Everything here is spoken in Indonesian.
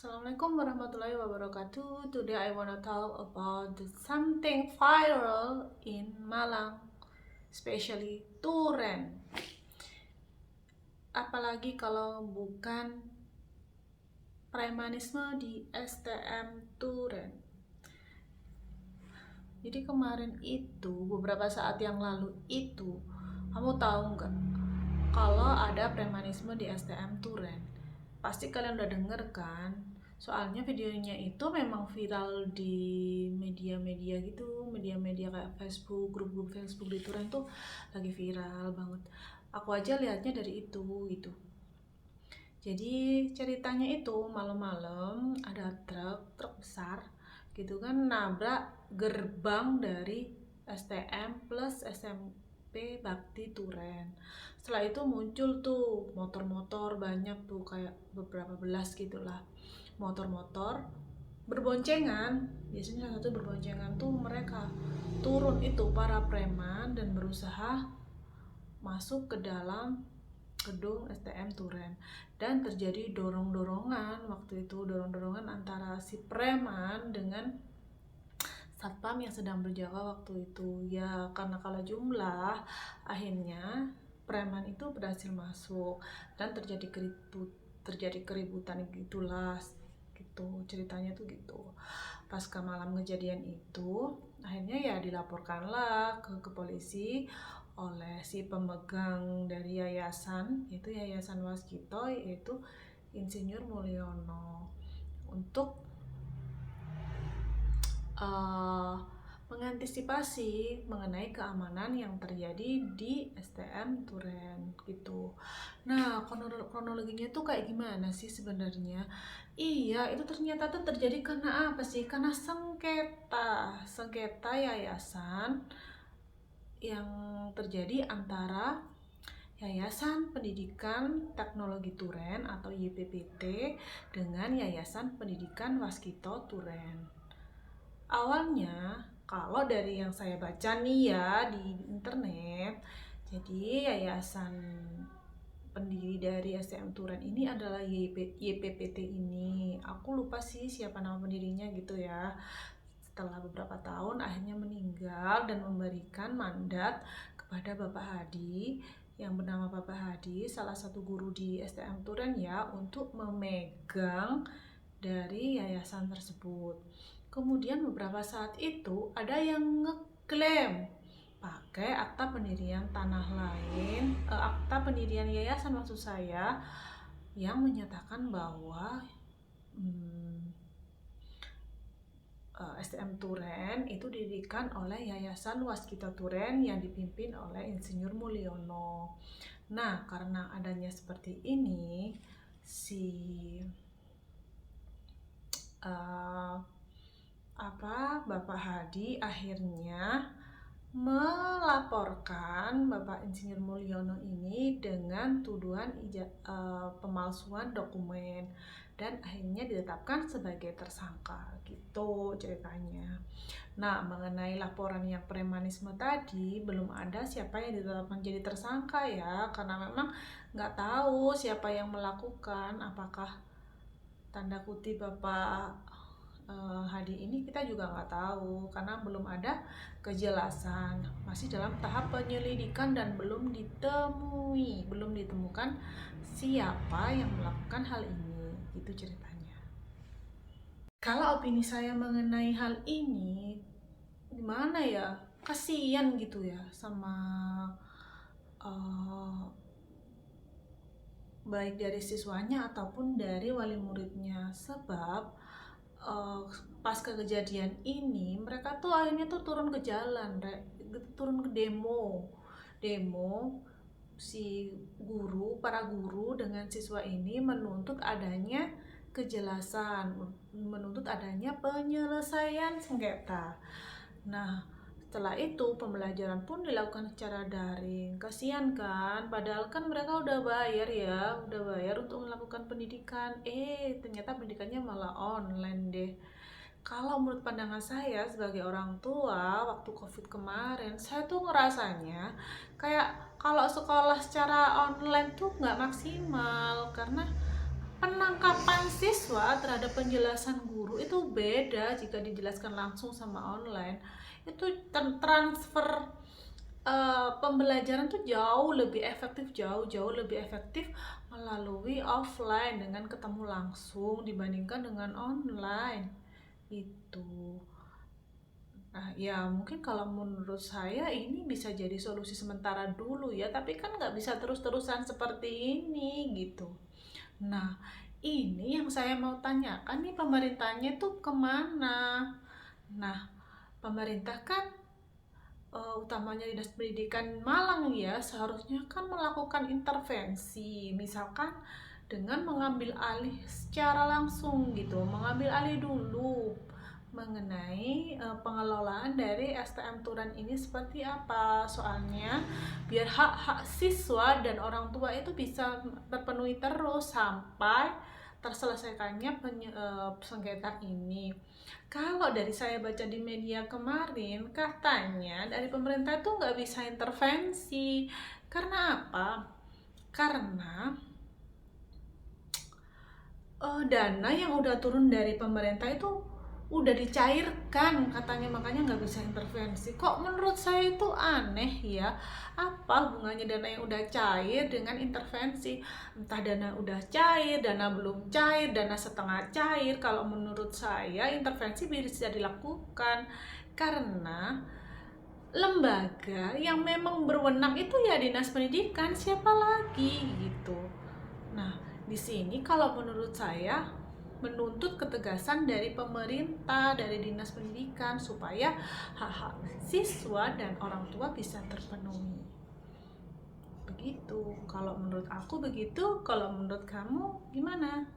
Assalamualaikum warahmatullahi wabarakatuh. Today I wanna talk about something viral in Malang, especially Turen. Apalagi kalau bukan premanisme di STM Turen. Jadi kemarin itu, beberapa saat yang lalu itu, kamu tahu nggak kalau ada premanisme di STM Turen? Pasti kalian udah denger kan? Soalnya videonya itu memang viral di media-media gitu, media-media kayak Facebook, grup-grup Facebook di Turen tuh lagi viral banget. Aku aja lihatnya dari itu gitu. Jadi ceritanya itu malam-malam ada truk besar gitu kan nabrak gerbang dari STM plus SMP Bakti Turen. Setelah itu muncul tuh motor-motor banyak tuh kayak beberapa belas gitulah motor-motor berboncengan. Biasanya satu berboncengan tuh mereka turun itu para preman dan berusaha masuk ke dalam gedung STM Turen dan terjadi dorong-dorongan waktu itu, dorong-dorongan antara si preman dengan satpam yang sedang berjaga waktu itu. Ya karena kalah jumlah, akhirnya preman itu berhasil masuk dan terjadi keributan gitulah gitu ceritanya tuh gitu. Pasca malam kejadian itu akhirnya ya dilaporkanlah ke polisi oleh si pemegang dari yayasan, itu Yayasan Waskito, yaitu Insinyur Mulyono, untuk mengantisipasi mengenai keamanan yang terjadi di STM Turen gitu. Nah, kronologinya tuh kayak gimana sih sebenarnya? Iya, itu ternyata tuh terjadi karena apa sih? Karena sengketa yayasan yang terjadi antara Yayasan Pendidikan Teknologi Turen atau YPPT dengan Yayasan Pendidikan Waskito Turen. Awalnya, kalau dari yang saya baca nih ya di internet, jadi yayasan pendiri dari STM Turen ini adalah YPPT ini. Aku lupa sih siapa nama pendirinya gitu ya. Setelah beberapa tahun akhirnya meninggal dan memberikan mandat kepada Bapak Hadi, yang bernama Bapak Hadi, salah satu guru di STM Turen ya, untuk memegang dari yayasan tersebut. Kemudian beberapa saat itu ada yang ngeklaim pakai akta pendirian tanah lain, akta pendirian yayasan maksud saya, yang menyatakan bahwa STM Turen itu didirikan oleh Yayasan Waskita Turen yang dipimpin oleh Insinyur Mulyono. Nah, karena adanya seperti ini, si Bapak Hadi akhirnya melaporkan Bapak Insinyur Mulyono ini dengan tuduhan pemalsuan dokumen dan akhirnya ditetapkan sebagai tersangka gitu ceritanya. Nah, mengenai laporan yang premanisme tadi, belum ada siapa yang ditetapkan jadi tersangka ya, karena memang nggak tahu siapa yang melakukan, apakah tanda kutip Bapak Hadi ini kita juga nggak tahu karena belum ada kejelasan, masih dalam tahap penyelidikan dan belum ditemukan siapa yang melakukan hal ini, gitu ceritanya. Kalau opini saya mengenai hal ini, gimana ya, kasihan gitu ya sama baik dari siswanya ataupun dari wali muridnya, sebab pasca kejadian ini mereka tuh akhirnya tuh turun ke jalan, turun ke demo si para guru dengan siswa ini menuntut adanya kejelasan, menuntut adanya penyelesaian sengketa. Nah, setelah itu pembelajaran pun dilakukan secara daring. Kasihan kan, padahal kan mereka udah bayar untuk melakukan pendidikan. Ternyata pendidikannya malah online deh. Kalau menurut pandangan saya sebagai orang tua, waktu COVID kemarin, saya tuh ngerasanya kayak kalau sekolah secara online tuh nggak maksimal, karena penangkapan siswa terhadap penjelasan guru itu beda jika dijelaskan langsung sama online. Itu transfer pembelajaran tuh jauh lebih efektif, jauh lebih efektif melalui offline dengan ketemu langsung dibandingkan dengan online itu. Nah, ya mungkin kalau menurut saya ini bisa jadi solusi sementara dulu ya, tapi kan nggak bisa terus-terusan seperti ini gitu. Nah, ini yang saya mau tanyakan nih, pemerintahnya tuh kemana? Nah, pemerintah kan utamanya Dinas Pendidikan Malang ya, seharusnya kan melakukan intervensi, misalkan dengan mengambil alih secara langsung gitu, mengambil alih dulu mengenai pengelolaan dari STM Turan ini seperti apa. Soalnya biar hak-hak siswa dan orang tua itu bisa terpenuhi terus sampai terselesaikannya sengketa ini. Kalau dari saya baca di media kemarin, katanya dari pemerintah itu nggak bisa intervensi. Karena apa? Karena dana yang udah turun dari pemerintah itu udah dicairkan katanya, makanya nggak bisa intervensi. Kok menurut saya itu aneh ya, apa hubungannya dana yang udah cair dengan intervensi? Entah dana udah cair, dana belum cair, dana setengah cair. Kalau menurut saya intervensi bisa dilakukan karena lembaga yang memang berwenang itu ya Dinas Pendidikan, siapa lagi gitu. Nah, di sini kalau menurut saya menuntut ketegasan dari pemerintah, dari Dinas Pendidikan supaya hak-hak siswa dan orang tua bisa terpenuhi. Begitu. Kalau menurut aku begitu, kalau menurut kamu gimana?